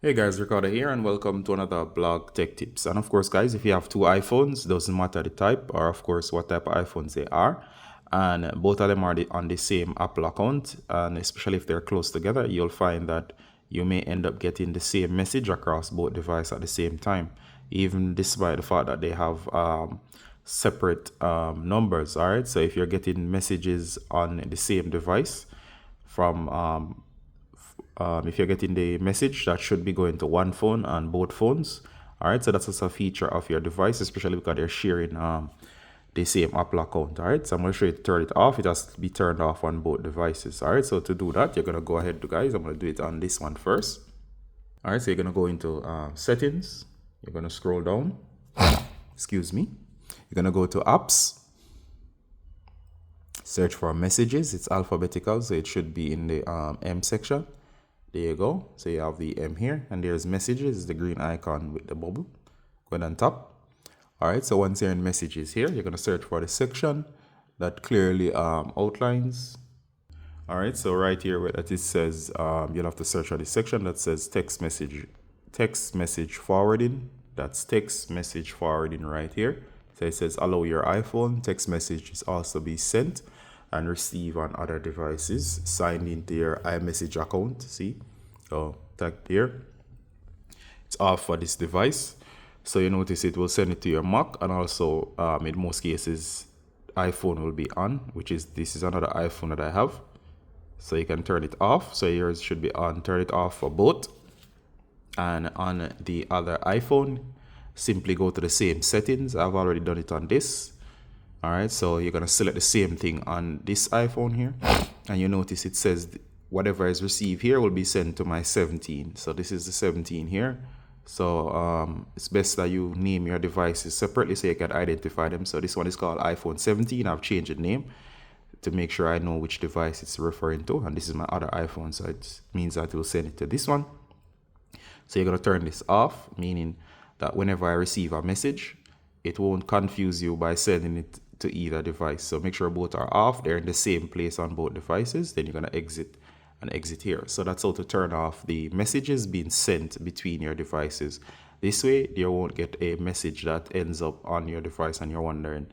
Hey guys, Ricardo here and welcome to another blog tech tips. And of course guys, if you have two iPhones, doesn't matter the type or of course what type of iPhones they are, and both of them are on the same Apple account, and especially if they're close together, you'll find that you may end up getting the same message across both devices at the same time, even despite the fact that they have separate numbers. All right, so if you're getting messages on the same device from if you're getting the message, that should be going to one phone on both phones. All right, so that's also a feature of your device, especially because they're sharing the same Apple account. All right, so I'm going to show you to turn it off. It has to be turned off on both devices. All right, so to do that, you're going to go ahead, guys. I'm going to do it on this one first. All right, so you're going to go into settings. You're going to scroll down. Excuse me. You're going to go to apps. Search for messages. It's alphabetical, so it should be in the M section. There you go. So you have the M here, and there's messages, the green icon with the bubble. Go ahead and tap. All right, so once you're in messages here, you're going to search for the section that clearly outlines. All right, so right here where it says, you'll have to search for the section that says text message forwarding. That's text message forwarding right here. So it says allow your iPhone text messages also be sent and receive on other devices signed into your iMessage account. See, so tag here, it's off for this device. So you notice it will send it to your Mac, and also in most cases iPhone will be on, which is this is another iPhone that I have. So you can turn it off. So yours should be on. Turn it off for both. And on the other iPhone, simply go to the same settings. I've already done it on this. All right, so you're gonna select the same thing on this iPhone here, and you notice it says whatever is received here will be sent to my 17. So this is the 17 here. So it's best that you name your devices separately so you can identify them. So this one is called iPhone 17. I've changed the name to make sure I know which device it's referring to, and this is my other iPhone, so it means that it will send it to this one. So you're gonna turn this off, meaning that whenever I receive a message, it won't confuse you by sending it to either device. So make sure both are off. They're in the same place on both devices. Then you're going to exit and exit here. So that's how to turn off the messages being sent between your devices. This way, you won't get a message that ends up on your device and you're wondering,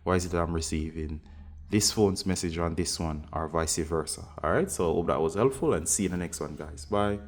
why is it that I'm receiving this phone's message on this one or vice versa? All right, so I hope that was helpful, and see you in the next one, guys. Bye.